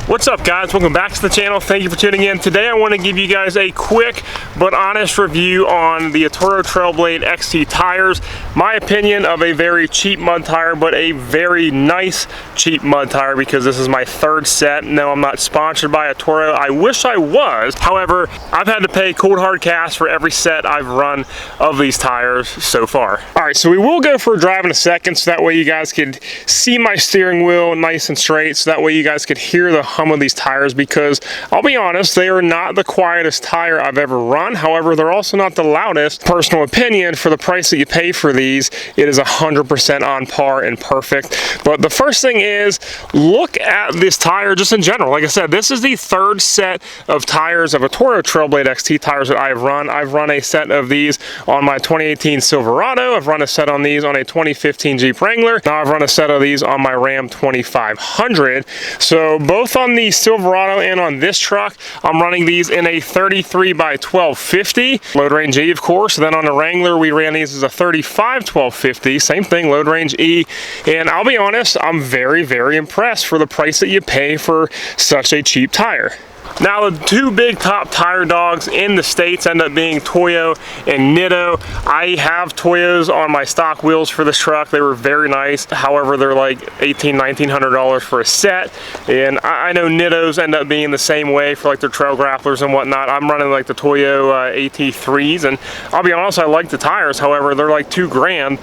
What's up, guys? Welcome back to the channel. Thank you for tuning in. Today I want to give you guys a quick but honest review on the Atturo Trailblade XT tires. My opinion of a very cheap mud tire, but a very nice cheap mud tire because this is my third set. No, I'm not sponsored by Atturo. I wish I was. However, I've had to pay cold hard cash for every set I've run of these tires so far. All right, so we will go for a drive in a second so that way you guys could see my steering wheel nice and straight, so that way you guys could hear the hum of these tires, because I'll be honest, they are not the quietest tire I've ever run. However, they're also not the loudest. Personal opinion, for the price that you pay for these, it is 100% on par and perfect. But the first thing is, look at this tire just in general. Like I said, this is the third set of tires of Atturo Trailblade XT tires that I've run. I've run a set of these on my 2018 Silverado. I've run a set on these on a 2015 Jeep Wrangler. Now I've run a set of these on my Ram 2500. So both on the Silverado and on this truck, I'm running these in a 33 by 1250 load range E, of course. Then on the Wrangler, we ran these as a 35 1250, same thing, load range E. And I'll be honest, I'm very, very impressed for the price that you pay for such a cheap tire. Now, the two big top tire dogs in the States end up being Toyo and Nitto. I have Toyos on my stock wheels for this truck. They were very nice. However, they're like $1,800 for a set. And I know Nittos end up being the same way for like their trail grapplers and whatnot. I'm running like the Toyo AT3s, and I'll be honest, I like the tires. However, they're like $2,000.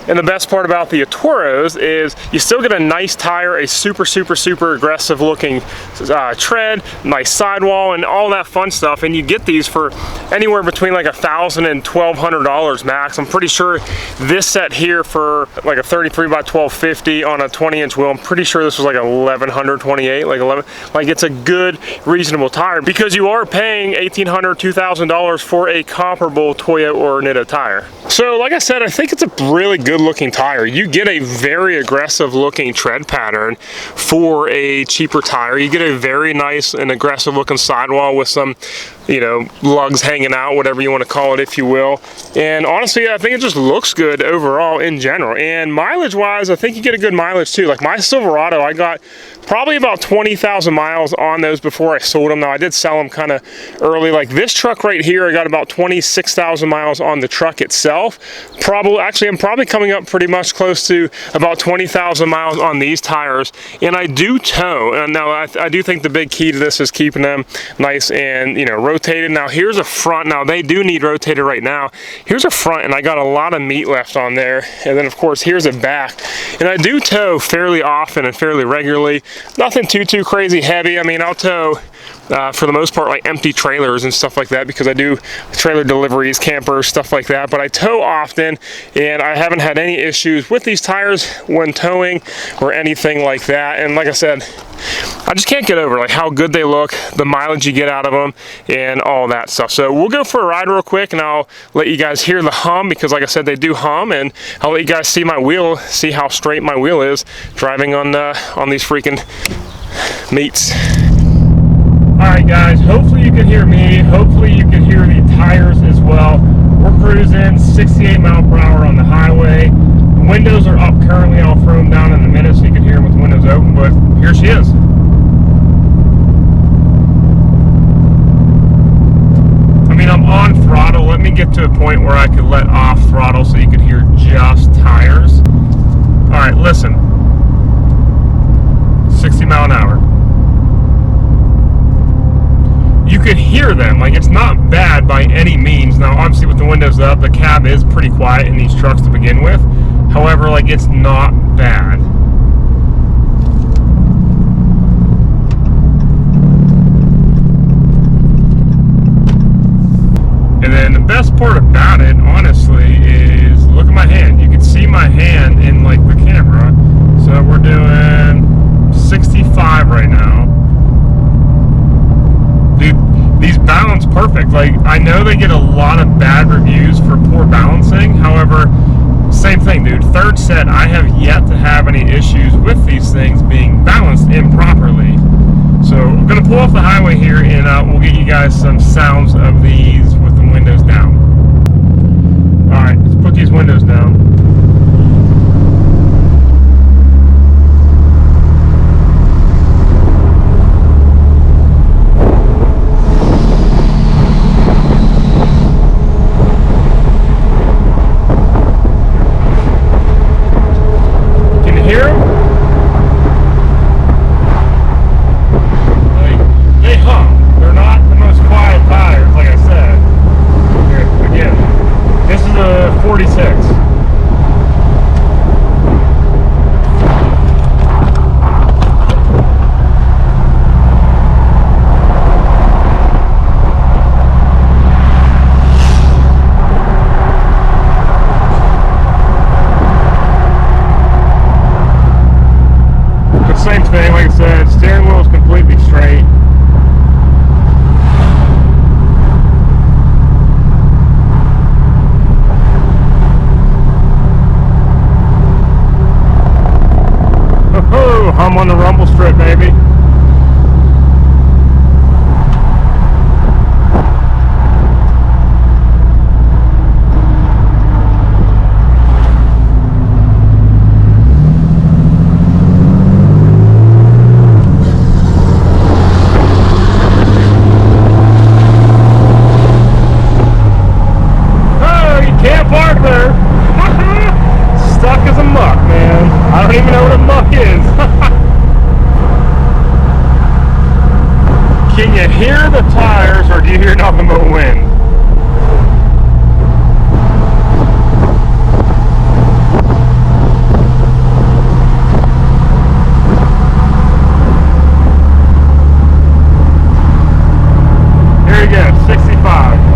And the best part about the Atturos is you still get a nice tire, a super aggressive looking tread, nice sidewall, and all that fun stuff. And you get these for anywhere between like $1,000 and $1,200 max. I'm pretty sure this set here for like a 33 by 1250 on a 20-inch wheel, I'm pretty sure this was like $1,128, like 11. Like, it's a good, reasonable tire because you are paying $1,800, $2,000 for a comparable Toyo or Nitto tire. So like I said, I think it's a really good looking tire. You get a very aggressive looking tread pattern for a cheaper tire. You get a very nice and aggressive looking sidewall with some, you know, lugs hanging out, whatever you want to call it, if you will. And honestly, I think it just looks good overall in general. And mileage wise, I think you get a good mileage too. Like my Silverado, I got probably about 20,000 miles on those before I sold them. Now I did sell them kind of early. Like this truck right here, I got about 26,000 miles on the truck itself. Actually, I'm probably coming up pretty much close to about 20,000 miles on these tires. And I do tow. And now I do think the big key to this is keeping them nice and, you know, rotated. Now here's a front. Now they do need rotated right now. Here's a front, and I got a lot of meat left on there. And then of course here's a back. And I do tow fairly often and fairly regularly. Nothing too crazy heavy. I mean, I'll tow for the most part like empty trailers and stuff like that because I do trailer deliveries, campers, stuff like that. But I tow often, and I haven't had any issues with these tires when towing or anything like that. And like I said, I just can't get over like how good they look, the mileage you get out of them, and all that stuff. So we'll go for a ride real quick, and I'll let you guys hear the hum because like I said, they do hum, and I'll let you guys see my wheel, see how straight my wheel is driving on these freaking meats. Alright guys, hopefully you can hear me, hopefully you can hear the tires as well. We're cruising 68 mile per hour on the highway. The windows are up currently. I'll throw them down in a minute so you can hear them with the windows open, but here she is. I mean, I'm on throttle. Let me get to a point where I could let off throttle so you can hear just tires. Alright, listen. 60 mile an hour. You could hear them, like it's not bad by any means. Now obviously with the windows up, the cab is pretty quiet in these trucks to begin with. However, like it's not bad. And then the best part about it, honestly, is look at my hand. You can see my hand in like the camera. So we're doing 65 right now. Dude, these balance perfect. Like, I know they get a lot of bad reviews for poor balancing. However, same thing, dude. Third set, I have yet to have any issues with these things being balanced improperly. So I'm gonna pull off the highway here, and we'll get you guys some sounds of these with the windows down. All right, let's put these windows down. you hear the tires or do you hear nothing but wind? Here you go, 65.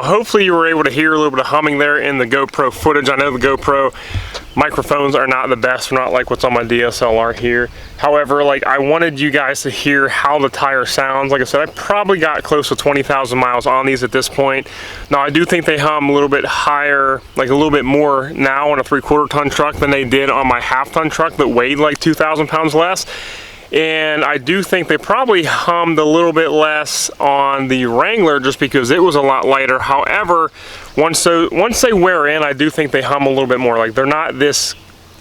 Hopefully you were able to hear a little bit of humming there in the GoPro footage. I know the GoPro microphones are not the best, they're not like what's on my DSLR here. However, like, I wanted you guys to hear how the tire sounds. Like I said, I probably got close to 20,000 miles on these at this point. Now I do think they hum a little bit higher, like a little bit more now on a 3/4 ton truck than they did on my 1/2 ton truck that weighed like 2,000 pounds less. And I do think they probably hummed a little bit less on the Wrangler just because it was a lot lighter. However, once they wear in, I do think they hum a little bit more. Like, they're not this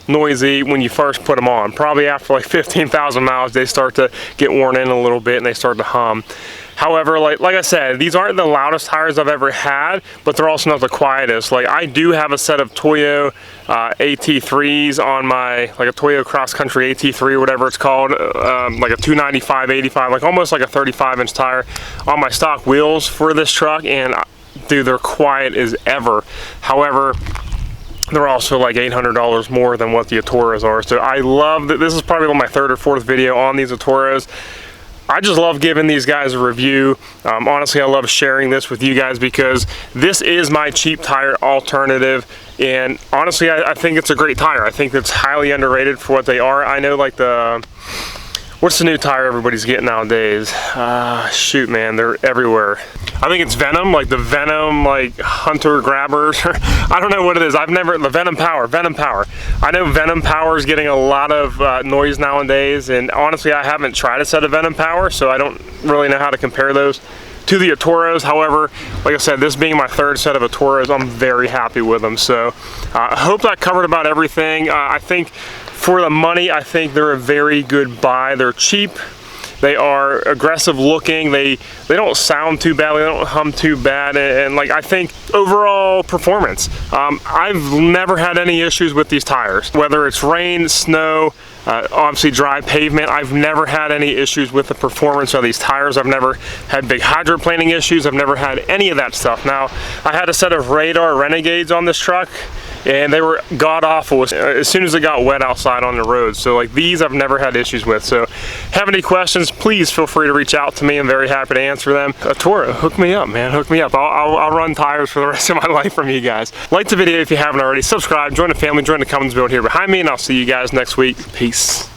noisy when you first put them on. Probably after like 15,000 miles, they start to get worn in a little bit and they start to hum. However, like I said, these aren't the loudest tires I've ever had, but they're also not the quietest. Like, I do have a set of Toyo AT3s on my, like a Toyo Cross Country AT3 or whatever it's called, like a 295/85, like almost like a 35-inch tire on my stock wheels for this truck, and dude, they're quiet as ever. However, they're also like $800 more than what the Atturos are. So I love that. This is probably my 3rd or 4th video on these Atturos. I just love giving these guys a review. Honestly, I love sharing this with you guys because this is my cheap tire alternative. And honestly, I think it's a great tire. I think it's highly underrated for what they are. I know, like, what's the new tire everybody's getting nowadays? Shoot, man, they're everywhere. I think it's Venom, like the Venom, like Hunter Grabbers. I don't know what it is. The Venom Power. I know Venom Power is getting a lot of noise nowadays, and honestly, I haven't tried a set of Venom Power, so I don't really know how to compare those to the Atturos. However, like I said, this being my 3rd set of Atturos, I'm very happy with them. So I hope that covered about everything. I think for the money, I think they're a very good buy. They're cheap. They are aggressive looking. They don't sound too bad. They don't hum too bad. And like, I think overall performance, I've never had any issues with these tires. Whether it's rain, snow, obviously dry pavement, I've never had any issues with the performance of these tires. I've never had big hydroplaning issues. I've never had any of that stuff. Now, I had a set of Radar Renegades on this truck, and they were god-awful as soon as it got wet outside on the road. So like, these I've never had issues with. So have any questions, please feel free to reach out to me. I'm very happy to answer them. Atturo, hook me up, man, hook me up. I'll run tires for the rest of my life from you guys. Like the video if you haven't already, subscribe, join the family, join the Cummins build here behind me, and I'll see you guys next week. Peace.